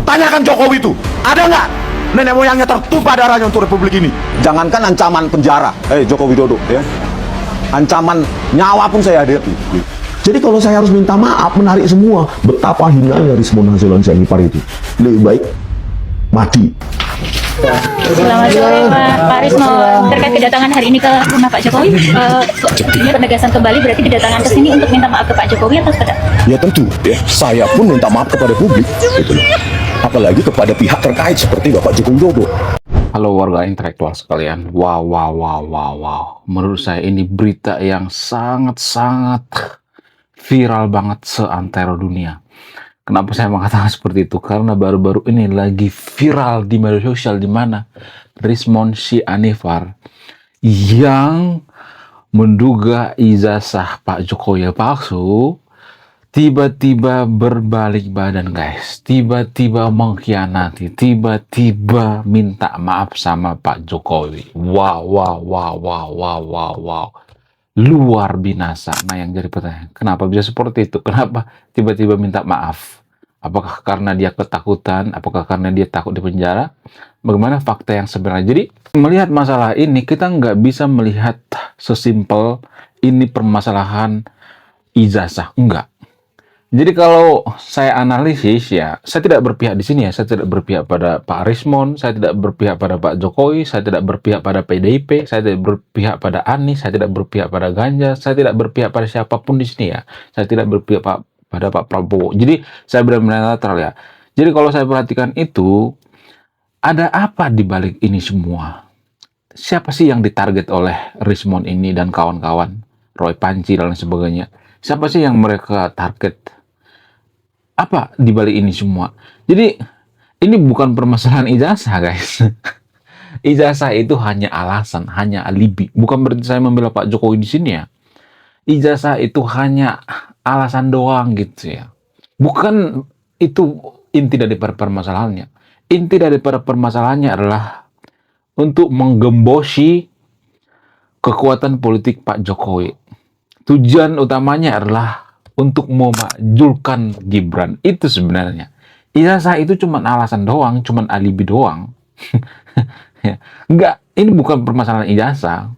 Tanyakan Jokowi itu, ada nggak nenek moyangnya tertumpah darahnya untuk republik ini? Jangankan ancaman penjara, Joko Widodo, ya. Ancaman nyawa pun saya hadapi. Jadi kalau saya harus minta maaf, menarik semua, betapa hinanya Rismon Hasilon Syahipar itu. Lebih baik mati. Selamat sore Pak Risno, terkait kedatangan hari ini ke rumah Pak Jokowi, ini penegasan kembali berarti kedatangan ke sini untuk minta maaf ke Pak Jokowi atau kepada? Ya tentu, ya saya pun minta maaf kepada publik, gitu. Apalagi kepada pihak terkait seperti Bapak Joko Widodo. Halo warga intelektual sekalian, wow. Menurut saya ini berita yang sangat viral banget seantero dunia. Kenapa saya mengatakan seperti itu? Karena baru-baru ini lagi viral di media sosial, di mana Rismon Syahipar yang menduga ijazah Pak Jokowi palsu tiba-tiba berbalik badan, guys. Tiba-tiba mengkhianati, tiba-tiba minta maaf sama Pak Jokowi. Wow. Luar binasa. Nah, yang jadi pertanyaan, kenapa bisa seperti itu? Kenapa tiba-tiba minta maaf? Apakah karena dia ketakutan? Apakah karena dia takut di penjara? Bagaimana fakta yang sebenarnya? Jadi, melihat masalah ini, kita nggak bisa melihat sesimpel ini permasalahan ijazah. Enggak. Jadi kalau saya analisis, ya, saya tidak berpihak di sini, ya. Saya tidak berpihak pada Pak Rismon, saya tidak berpihak pada Pak Jokowi, saya tidak berpihak pada PDIP, saya tidak berpihak pada Anies, saya tidak berpihak pada Ganjar, saya tidak berpihak pada siapapun di sini, ya. Saya tidak berpihak pada Pak Prabowo. Jadi saya benar-benar netral, ya. Jadi kalau saya perhatikan itu, ada apa di balik ini semua? Siapa sih yang ditarget oleh Rismon ini dan kawan-kawan, Roy Panci dan lain sebagainya? Siapa sih yang mereka target? Apa di balik ini semua? Jadi ini bukan permasalahan ijazah, guys. Ijazah itu hanya alasan, hanya alibi. Bukan berarti saya membela Pak Jokowi di sini, ya. Ijazah itu hanya alasan doang, gitu, ya. Bukan itu inti dari permasalahannya. Inti dari permasalahannya adalah untuk menggembosi kekuatan politik Pak Jokowi. Tujuan utamanya adalah untuk memajulkan Gibran. Itu sebenarnya. Ijazah itu cuma alasan doang, cuma alibi doang. Ya. Enggak, ini bukan permasalahan ijazah.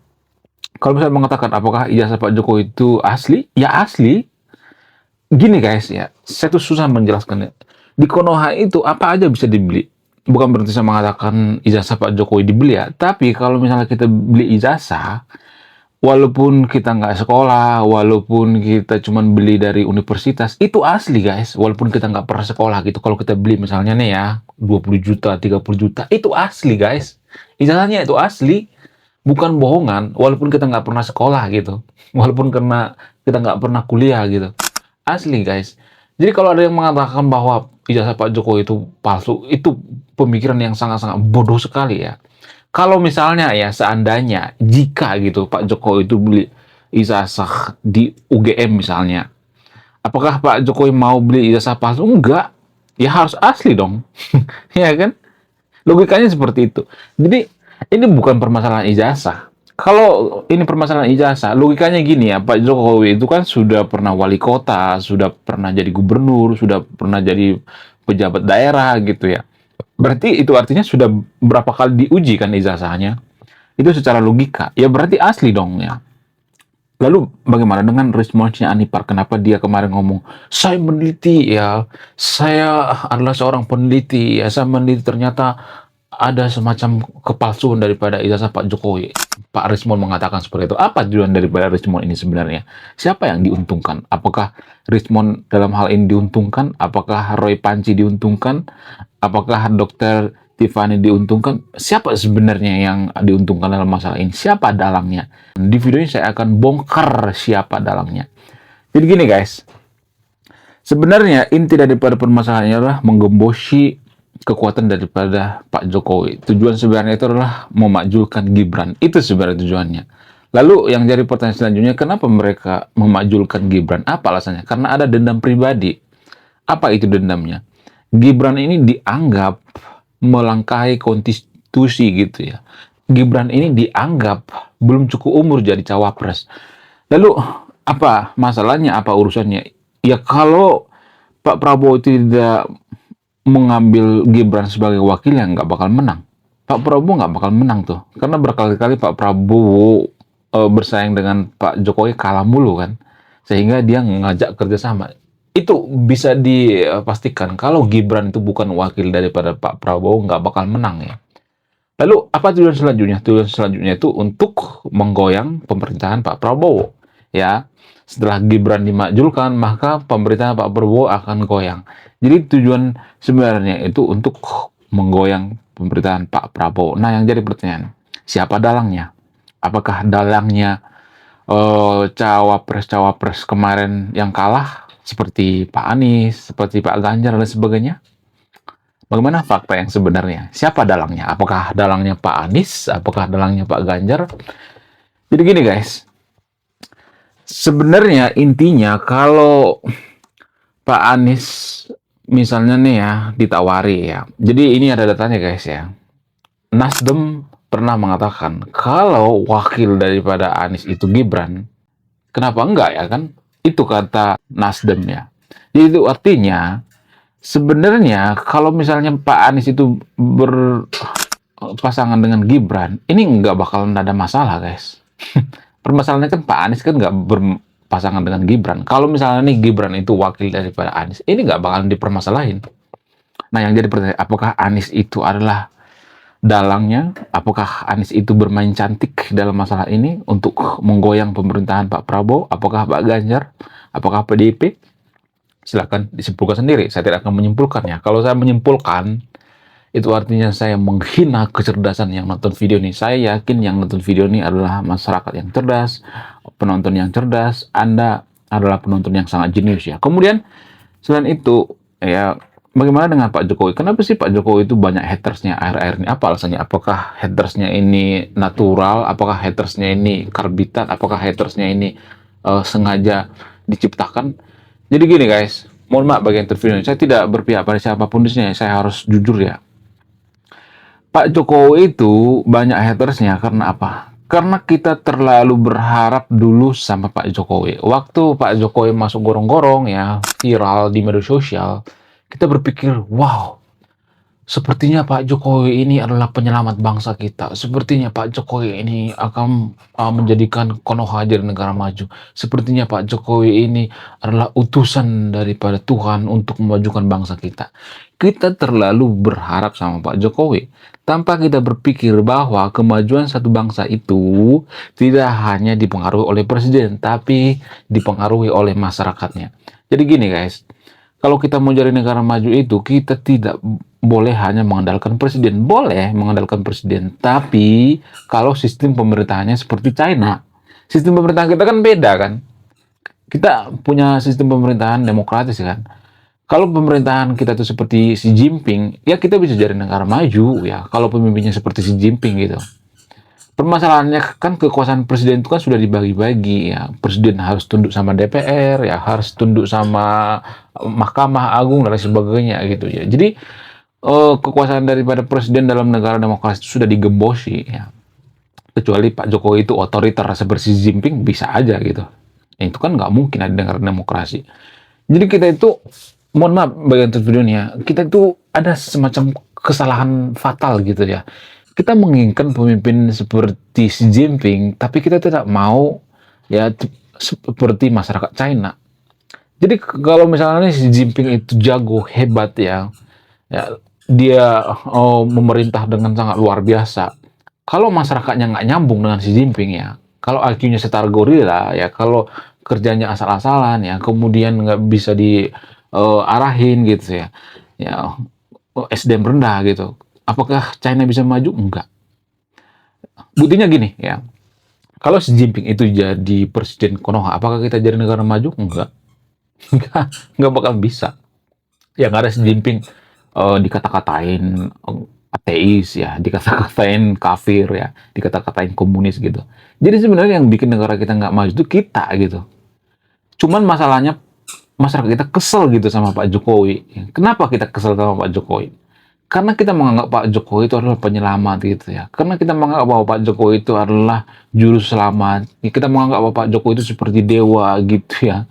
Kalau misalnya mengatakan apakah ijazah Pak Jokowi itu asli? Ya asli. Gini, guys, ya, saya tuh susah menjelaskannya. Di Konoha itu apa aja bisa dibeli. Bukan berarti saya mengatakan ijazah Pak Jokowi dibeli, ya. Tapi kalau misalnya kita beli ijazah, walaupun kita nggak sekolah, walaupun kita cuma beli dari universitas, itu asli, guys. Walaupun kita nggak pernah sekolah gitu. Kalau kita beli misalnya nih, ya, 20 juta, 30 juta, itu asli, guys. Ijazahnya itu asli. Bukan bohongan, walaupun kita nggak pernah sekolah gitu. Walaupun karena kita nggak pernah kuliah gitu. Asli, guys. Jadi kalau ada yang mengatakan bahwa ijazah Pak Jokowi itu palsu, itu pemikiran yang sangat-sangat bodoh sekali, ya. Kalau misalnya, ya, seandainya jika gitu Pak Jokowi itu beli ijazah di UGM misalnya, apakah Pak Jokowi mau beli ijazah palsu? Enggak, ya harus asli dong. Ya kan, logikanya seperti itu. Jadi ini bukan permasalahan ijazah. Kalau ini permasalahan ijazah, logikanya gini, ya, Pak Jokowi itu kan sudah pernah wali kota, sudah pernah jadi gubernur, sudah pernah jadi pejabat daerah gitu, ya. Berarti itu artinya sudah berapa kali diuji kan ijazahnya. Itu secara logika. Ya berarti asli dong, ya. Lalu bagaimana dengan Rismon Syahipar? Kenapa dia kemarin ngomong, saya meneliti, ya. Saya adalah seorang peneliti, ya. Saya meneliti, ternyata ada semacam kepalsuan daripada ijazah Pak Jokowi. Pak Rismon mengatakan seperti itu. Apa tujuan daripada Rismon ini sebenarnya? Siapa yang diuntungkan? Apakah Rismon dalam hal ini diuntungkan? Apakah Roy Panci diuntungkan? Apakah Dr. Tiffany diuntungkan? Siapa sebenarnya yang diuntungkan dalam masalah ini? Siapa dalangnya? Di video ini saya akan bongkar siapa dalangnya. Jadi gini, guys. Sebenarnya inti daripada permasalahannya adalah menggembosi kekuatan daripada Pak Jokowi. Tujuan sebenarnya itu adalah memakjulkan Gibran. Itu sebenarnya tujuannya. Lalu yang jadi pertanyaan selanjutnya, kenapa mereka memakjulkan Gibran? Apa alasannya? Karena ada dendam pribadi. Apa itu dendamnya? Gibran ini dianggap melangkahi konstitusi gitu, ya. Gibran ini dianggap belum cukup umur jadi cawapres. Lalu apa masalahnya, apa urusannya? Ya kalau Pak Prabowo tidak mengambil Gibran sebagai wakil yang nggak bakal menang. Pak Prabowo nggak bakal menang tuh, karena berkali-kali Pak Prabowo bersaing dengan Pak Jokowi kalah mulu kan, sehingga dia ngajak kerjasama. Itu bisa dipastikan kalau Gibran itu bukan wakil daripada Pak Prabowo, nggak bakal menang ya. Lalu apa tujuan selanjutnya? Tujuan selanjutnya itu untuk menggoyang pemerintahan Pak Prabowo. Ya, setelah Gibran dimajulkan, maka pemerintahan Pak Prabowo akan goyang. Jadi tujuan sebenarnya itu untuk menggoyang pemerintahan Pak Prabowo. Nah, yang jadi pertanyaan, siapa dalangnya? Apakah dalangnya cawapres kemarin yang kalah seperti Pak Anies, seperti Pak Ganjar dan sebagainya? Bagaimana fakta yang sebenarnya? Siapa dalangnya? Apakah dalangnya Pak Anies? Apakah dalangnya Pak Ganjar? Jadi gini guys, sebenarnya intinya kalau Pak Anies misalnya nih ya ditawari ya. Jadi ini ada datanya guys ya. Nasdem pernah mengatakan kalau wakil daripada Anies itu Gibran, kenapa enggak ya kan? Itu kata Nasdem ya. Jadi itu artinya sebenarnya kalau misalnya Pak Anies itu berpasangan dengan Gibran, ini nggak bakalan ada masalah guys. Permasalahannya kan Pak Anies kan nggak berpasangan dengan Gibran. Kalau misalnya nih Gibran itu wakil daripada Anies, ini nggak bakalan dipermasalahin. Nah yang jadi pertanyaan, apakah Anies itu adalah dalangnya? Apakah Anies itu bermain cantik dalam masalah ini untuk menggoyang pemerintahan Pak Prabowo? Apakah Pak Ganjar? Apakah PDIP? Silakan disimpulkan sendiri. Saya tidak akan menyimpulkannya. Kalau saya menyimpulkan, itu artinya saya menghina kecerdasan yang nonton video ini. Saya yakin yang nonton video ini adalah masyarakat yang cerdas, penonton yang cerdas. Anda adalah penonton yang sangat jenius ya. Kemudian selain itu ya, bagaimana dengan Pak Jokowi? Kenapa sih Pak Jokowi itu banyak hatersnya akhir-akhir ini? Apa alasannya? Apakah hatersnya ini natural? Apakah hatersnya ini karbitan? Apakah hatersnya ini sengaja diciptakan? Jadi gini guys, mohon maaf bagi yang tervideo, saya tidak berpihak pada siapapun di sini, saya harus jujur ya. Pak Jokowi itu banyak hatersnya karena apa? Karena kita terlalu berharap dulu sama Pak Jokowi. Waktu Pak Jokowi masuk gorong-gorong ya, viral di media sosial, kita berpikir, wow, sepertinya Pak Jokowi ini adalah penyelamat bangsa kita. Sepertinya Pak Jokowi ini akan menjadikan Konoha jadi negara maju. Sepertinya Pak Jokowi ini adalah utusan daripada Tuhan untuk memajukan bangsa kita. Kita terlalu berharap sama Pak Jokowi, tanpa kita berpikir bahwa kemajuan satu bangsa itu tidak hanya dipengaruhi oleh presiden, tapi dipengaruhi oleh masyarakatnya. Jadi gini guys, kalau kita mau jadi negara maju itu, kita tidak boleh hanya mengandalkan presiden. Boleh mengandalkan presiden, tapi kalau sistem pemerintahannya seperti China. Sistem pemerintahan kita kan beda kan. Kita punya sistem pemerintahan demokratis kan. Kalau pemerintahan kita itu seperti Xi Jinping, ya kita bisa jadi negara maju ya. Kalau pemimpinnya seperti Xi Jinping gitu. Permasalahannya kan kekuasaan presiden itu kan sudah dibagi-bagi ya. Presiden harus tunduk sama DPR ya, harus tunduk sama Mahkamah Agung dan lain sebagainya gitu ya. Jadi kekuasaan daripada presiden dalam negara demokrasi itu sudah digembosi ya. Kecuali Pak Jokowi itu otoriter seperti Xi Jinping bisa aja gitu. Itu kan nggak mungkin ada negara demokrasi. Jadi kita itu, mohon maaf bagian videonya, kita itu ada semacam kesalahan fatal gitu ya. Kita menginginkan pemimpin seperti Xi Jinping, tapi kita tidak mau ya seperti masyarakat China. Jadi kalau misalnya Xi Jinping itu jago, hebat ya dia memerintah dengan sangat luar biasa. Kalau masyarakatnya nggak nyambung dengan Xi Jinping ya, kalau IQ-nya setara gorila ya, kalau kerjanya asal-asalan ya, kemudian nggak bisa diarahin gitu ya SDM rendah gitu. Apakah China bisa maju? Enggak. Buktinya gini ya, kalau Xi Jinping itu jadi presiden Konoha, apakah kita jadi negara maju? Enggak. Enggak bakal bisa. Yang ada Xi Jinping dikata-katain ateis ya, dikata-katain kafir ya, dikata-katain komunis gitu. Jadi sebenarnya yang bikin negara kita nggak maju itu kita gitu. Cuman masalahnya masyarakat kita kesel gitu sama Pak Jokowi. Kenapa kita kesel sama Pak Jokowi? Karena kita menganggap Pak Jokowi itu adalah penyelamat gitu ya. Karena kita menganggap bahwa Pak Jokowi itu adalah juru selamat. Kita menganggap bahwa Pak Jokowi itu seperti dewa gitu ya.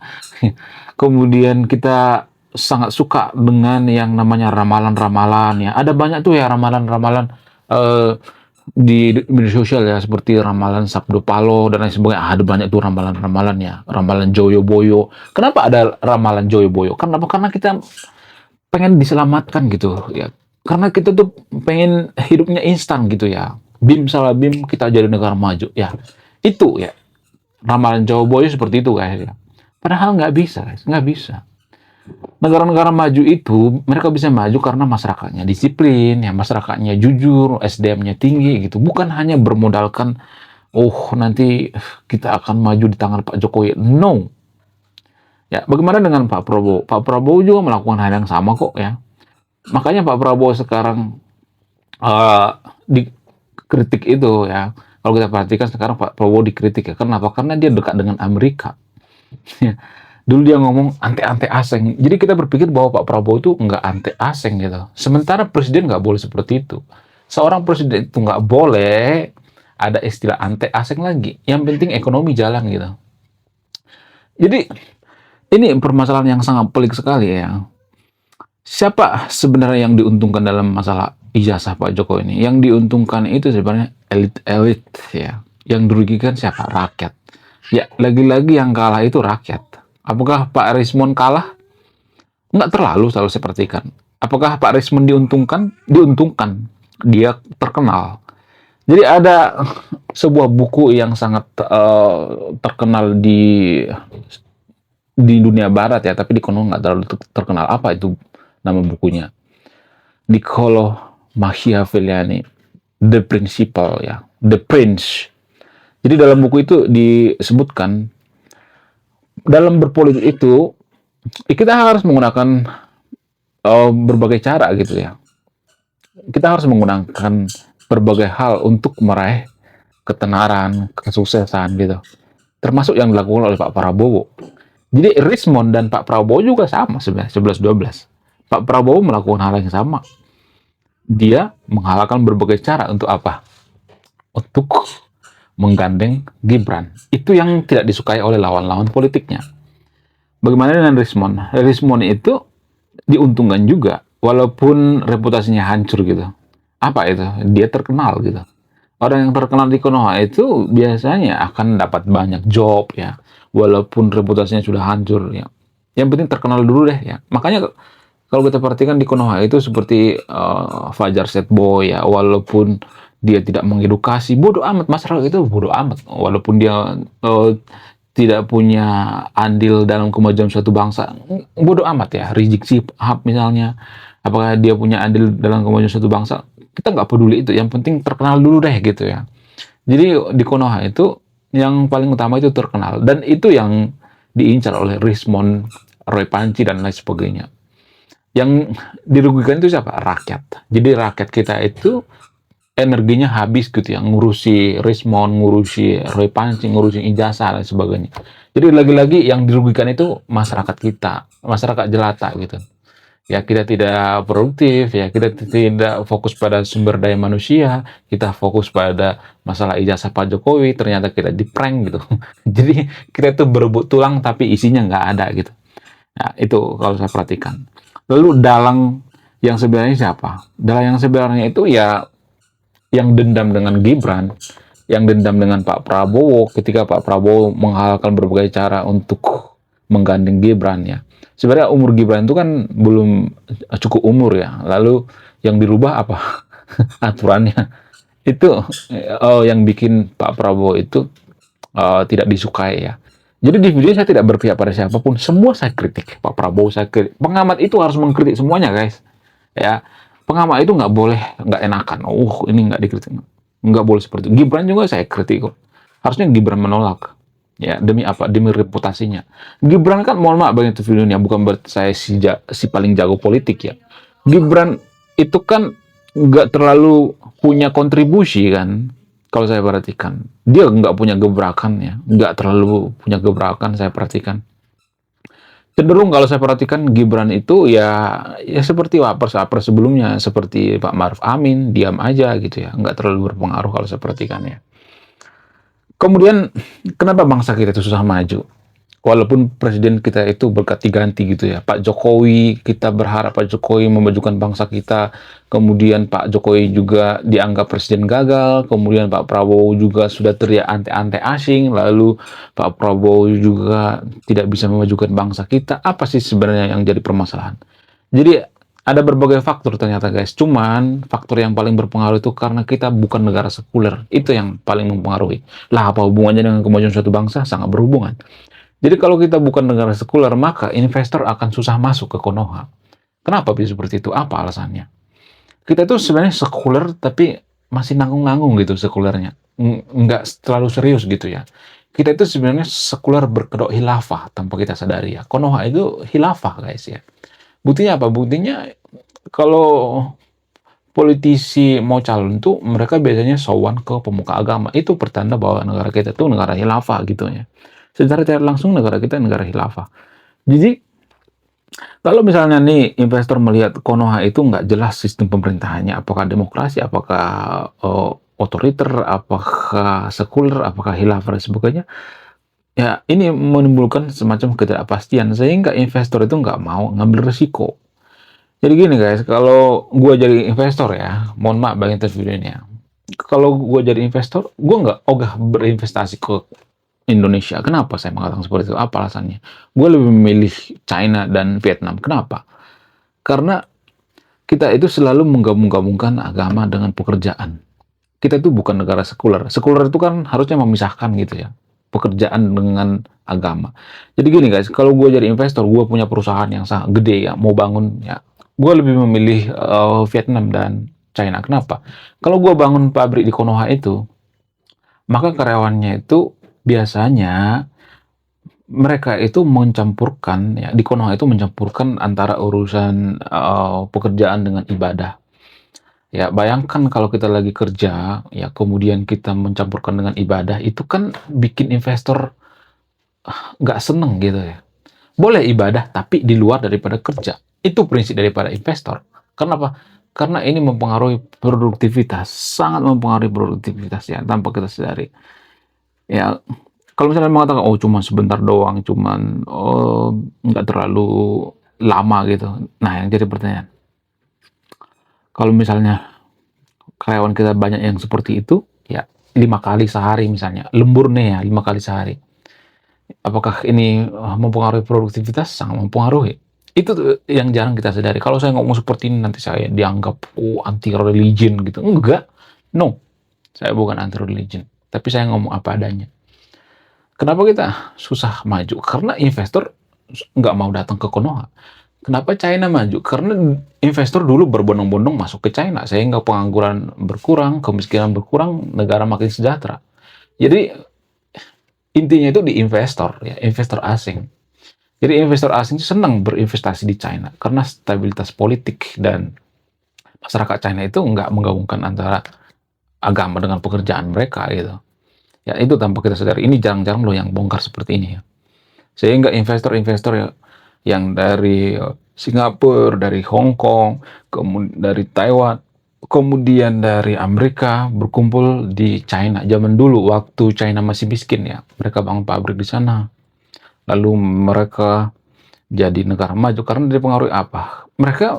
Kemudian kita sangat suka dengan yang namanya ramalan-ramalan ya. Ada banyak tuh ya ramalan-ramalan eh, di media sosial ya, seperti ramalan Sabdo Palo dan lain sebagainya. Ada banyak tuh ramalan-ramalan ya, ramalan Joyoboyo. Kenapa ada ramalan Joyoboyo? Karena kita pengen diselamatkan gitu ya. Karena kita tuh pengen hidupnya instan gitu ya. Bim salah bim kita jadi negara maju ya. Itu ya. Ramalan Joyoboyo seperti itu guys ya. Padahal nggak bisa guys, nggak bisa. Negara-negara maju itu mereka bisa maju karena masyarakatnya disiplin, ya masyarakatnya jujur, SDM-nya tinggi gitu. Bukan hanya bermodalkan, oh nanti kita akan maju di tangan Pak Jokowi. No. Ya, bagaimana dengan Pak Prabowo? Pak Prabowo juga melakukan hal yang sama kok ya. Makanya Pak Prabowo sekarang dikritik itu ya. Kalau kita perhatikan sekarang Pak Prabowo dikritik ya. Kenapa? Karena dia dekat dengan Amerika. Dulu dia ngomong anti-anti asing. Jadi kita berpikir bahwa Pak Prabowo itu nggak anti asing gitu. Sementara presiden nggak boleh seperti itu. Seorang presiden itu nggak boleh ada istilah anti asing lagi. Yang penting ekonomi jalan gitu. Jadi ini permasalahan yang sangat pelik sekali ya. Siapa sebenarnya yang diuntungkan dalam masalah ijazah Pak Jokowi ini? Yang diuntungkan itu sebenarnya elit-elit ya. Yang dirugikan siapa? Rakyat. Ya, lagi-lagi yang kalah itu rakyat. Apakah Pak Rismon kalah? Nggak terlalu saya perhatikan. Apakah Pak Rismon diuntungkan? Diuntungkan. Dia terkenal. Jadi ada sebuah buku yang sangat terkenal di dunia barat ya, tapi di kono nggak terlalu terkenal. Apa itu nama bukunya? Niccolo Machiavelli, The Principle ya, The Prince. Jadi dalam buku itu disebutkan dalam berpolitik itu kita harus menggunakan berbagai cara gitu ya. Kita harus menggunakan berbagai hal untuk meraih ketenaran, kesuksesan gitu. Termasuk yang dilakukan oleh Pak Prabowo. Jadi Rismon dan Pak Prabowo juga sama sebenarnya 11-12. Pak Prabowo melakukan hal yang sama. Dia menghalalkan berbagai cara untuk apa? Untuk menggandeng Gibran. Itu yang tidak disukai oleh lawan-lawan politiknya. Bagaimana dengan Rismon? Rismon itu diuntungkan juga, walaupun reputasinya hancur gitu. Apa itu? Dia terkenal gitu. Orang yang terkenal di Konoha itu biasanya akan dapat banyak job ya, walaupun reputasinya sudah hancur ya. Yang penting terkenal dulu deh ya. Makanya kalau kita perhatikan di Konoha itu seperti Fajar Setboy ya, walaupun dia tidak mengedukasi, bodoh amat, masyarakat itu bodoh amat. Walaupun dia tidak punya andil dalam kemajuan suatu bangsa, bodoh amat ya. Rizik Syihab misalnya, apakah dia punya andil dalam kemajuan suatu bangsa, kita nggak peduli itu. Yang penting terkenal dulu deh gitu ya. Jadi di Konoha itu yang paling utama itu terkenal, dan itu yang diincar oleh Rismon, Roy Panci dan lain sebagainya. Yang dirugikan itu siapa? Rakyat. Jadi rakyat kita itu energinya habis gitu ya, ngurusi Rismon, ngurusi Roy Panci, ngurusi ijazah dan sebagainya. Jadi lagi-lagi yang dirugikan itu masyarakat kita, masyarakat jelata gitu. Ya kita tidak produktif, ya kita tidak fokus pada sumber daya manusia, kita fokus pada masalah ijazah Pak Jokowi, ternyata kita di-prank gitu. Jadi kita tuh berebut tulang tapi isinya nggak ada gitu. Nah itu kalau saya perhatikan. Lalu dalang yang sebenarnya siapa? Dalang yang sebenarnya itu ya yang dendam dengan Gibran, yang dendam dengan Pak Prabowo ketika Pak Prabowo menghalalkan berbagai cara untuk menggandeng Gibran ya. Sebenarnya umur Gibran itu kan belum cukup umur ya. Lalu yang dirubah apa? Aturannya. Itu yang bikin Pak Prabowo itu tidak disukai ya. Jadi di video saya tidak berpihak pada siapapun, semua saya kritik. Pak Prabowo saya kritik. Pengamat itu harus mengkritik semuanya guys. Ya. Pengamat itu nggak boleh nggak enakan. Ini nggak dikritik, nggak boleh seperti itu. Gibran juga saya kritik kok. Harusnya Gibran menolak. Ya demi apa? Demi reputasinya. Gibran kan mohon maaf banyak videonya, bukan berarti saya si paling jago politik ya. Gibran itu kan nggak terlalu punya kontribusi kan. Kalau saya perhatikan, dia nggak punya gebrakan ya, nggak terlalu punya gebrakan saya perhatikan. Cenderung kalau saya perhatikan Gibran itu ya seperti Wapres sebelumnya, seperti Pak Maruf Amin, diam aja gitu ya, nggak terlalu berpengaruh kalau saya perhatikan ya. Kemudian kenapa bangsa kita itu susah maju? walaupun presiden kita itu berganti-ganti gitu ya, Pak Jokowi, kita berharap Pak Jokowi memajukan bangsa kita, kemudian Pak Jokowi juga dianggap presiden gagal, kemudian Pak Prabowo juga sudah teriak anti-anti asing, lalu Pak Prabowo juga tidak bisa memajukan bangsa kita. Apa sih sebenarnya yang jadi permasalahan? Jadi ada berbagai faktor ternyata guys, cuman faktor yang paling berpengaruh itu karena kita bukan negara sekuler, itu yang paling mempengaruhi. Lah apa hubungannya dengan kemajuan suatu bangsa? Sangat berhubungan. Jadi kalau kita bukan negara sekuler, maka investor akan susah masuk ke Konoha. Kenapa bisa seperti itu? Apa alasannya? Kita itu sebenarnya sekuler, tapi masih nanggung-nanggung gitu sekulernya. Nggak terlalu serius gitu ya. Kita itu sebenarnya sekuler berkedok khilafah tanpa kita sadari ya. Konoha itu khilafah guys ya. Buktinya apa? Buktinya kalau politisi mau calon tuh mereka biasanya sowan ke pemuka agama. Itu pertanda bahwa negara kita itu negara khilafah gitu ya. Secara tidak langsung negara kita negara khilafah. Jadi kalau misalnya nih investor melihat Konoha itu nggak jelas sistem pemerintahannya, apakah demokrasi, apakah otoriter, apakah sekuler, apakah khilafah dan sebagainya, ya ini menimbulkan semacam ketidakpastian sehingga investor itu nggak mau ngambil risiko. Jadi gini guys, kalau gue jadi investor ya, mohon maaf bagi interview ini ya. Kalau gue jadi investor, gue nggak ogah berinvestasi ke Indonesia. Kenapa saya mengatakan seperti itu? Apa alasannya? Gue lebih memilih China dan Vietnam. Kenapa? Karena kita itu selalu menggabung-gabungkan agama dengan pekerjaan. Kita itu bukan negara sekuler. Sekuler itu kan harusnya memisahkan gitu ya, pekerjaan dengan agama. Jadi gini guys, kalau gue jadi investor, gue punya perusahaan yang sangat gede ya, mau bangun ya, gue lebih memilih Vietnam dan China. Kenapa? Kalau gue bangun pabrik di Konoha itu, maka karyawannya itu biasanya mereka itu mencampurkan ya, di Konoha itu mencampurkan antara urusan pekerjaan dengan ibadah. Ya, bayangkan kalau kita lagi kerja ya kemudian kita mencampurkan dengan ibadah, itu kan bikin investor nggak seneng gitu ya. Boleh ibadah tapi di luar daripada kerja. Itu prinsip daripada investor. Kenapa? Karena ini mempengaruhi produktivitas, sangat mempengaruhi produktivitas ya tanpa kita sadari. Ya, kalau misalnya mengatakan oh cuma sebentar doang, cuman nggak terlalu lama gitu. Nah, yang jadi pertanyaan, kalau misalnya karyawan kita banyak yang seperti itu, ya 5 kali sehari misalnya, lembur nih ya 5 kali sehari. Apakah ini mempengaruhi produktivitas? Sangat mempengaruhi. Itu tuh yang jarang kita sadari. Kalau saya ngomong seperti ini nanti saya dianggap anti religion gitu. Enggak, no, saya bukan anti religion. Tapi saya ngomong apa adanya. Kenapa kita susah maju? Karena investor nggak mau datang ke Konoha. Kenapa China maju? Karena investor dulu berbondong-bondong masuk ke China, sehingga pengangguran berkurang, kemiskinan berkurang, negara makin sejahtera. Jadi intinya itu di investor, ya, investor asing. Jadi investor asing senang berinvestasi di China karena stabilitas politik dan masyarakat China itu nggak menggabungkan antara agama dengan pekerjaan mereka gitu. Ya itu tanpa kita sadari, ini jarang-jarang loh yang bongkar seperti ini ya. Sehingga investor-investor yang dari Singapura, dari Hong Kong, kemudian dari Taiwan, kemudian dari Amerika berkumpul di China. Zaman dulu waktu China masih miskin ya, mereka bangun pabrik di sana. Lalu mereka jadi negara maju karena dipengaruhi apa? Mereka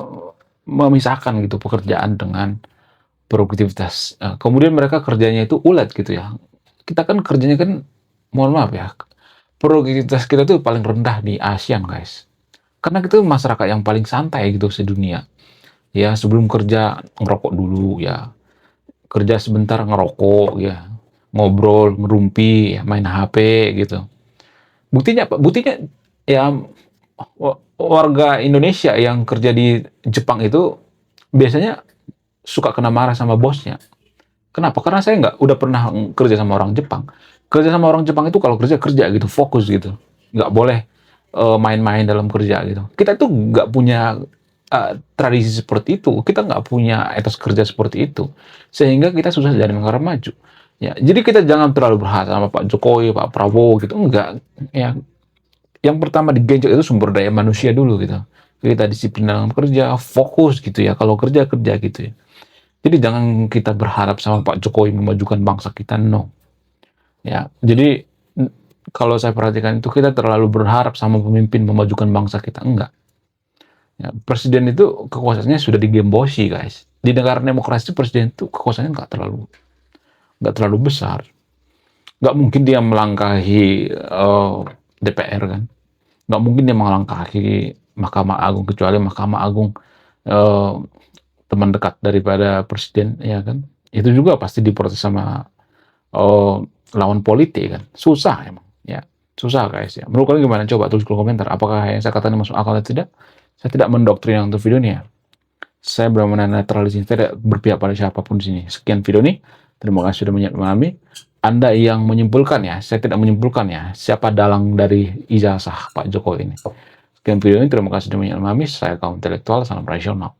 memisahkan gitu pekerjaan dengan produktivitas. Kemudian mereka kerjanya itu ulet gitu ya. Kita kan kerjanya kan, mohon maaf ya, produktivitas kita tuh paling rendah di ASEAN guys. Karena kita masyarakat yang paling santai gitu sedunia. Ya sebelum kerja ngerokok dulu ya, kerja sebentar ngerokok ya, ngobrol, ngerumpi, ya, main HP gitu. Buktinya apa? Buktinya ya warga Indonesia yang kerja di Jepang itu biasanya suka kena marah sama bosnya. Kenapa? Karena saya udah pernah kerja sama orang Jepang. Kerja sama orang Jepang itu kalau kerja gitu, fokus gitu. Nggak boleh main-main dalam kerja gitu. Kita tuh nggak punya tradisi seperti itu. Kita nggak punya etos kerja seperti itu. Sehingga kita susah jadi negara maju. Ya, jadi kita jangan terlalu berharap sama Pak Jokowi, Pak Prabowo gitu. Enggak. Ya, yang pertama digenjot itu sumber daya manusia dulu gitu. Kita disiplin dalam kerja, fokus gitu ya. Kalau kerja gitu ya. Jadi jangan kita berharap sama Pak Jokowi memajukan bangsa kita, no. Ya, jadi kalau saya perhatikan itu kita terlalu berharap sama pemimpin memajukan bangsa kita. Enggak. Ya, presiden itu kekuasaannya sudah digembosi, guys. Di negara demokrasi presiden itu kekuasaannya nggak terlalu besar. Nggak mungkin dia melangkahi DPR kan. Nggak mungkin dia melangkahi Mahkamah Agung, kecuali Mahkamah Agung eh, teman dekat daripada presiden, ya kan. Itu juga pasti diprotes sama lawan politik kan. Susah emang, ya. Susah guys ya. Menurut kalian gimana? Coba tulis di kolom komentar. Apakah yang saya katakan masuk akal atau tidak? Saya tidak mendoktrin untuk video ini ya. Saya benar-benar netralis, saya tidak berpihak pada siapapun di sini. Sekian video ini. Terima kasih sudah memahami. Anda yang menyimpulkan ya, saya tidak menyimpulkan ya, siapa dalang dari ijazah Pak Jokowi ini. Sekian video ini, terima kasih sudah memahami. Saya kaum intelektual, salam rasional.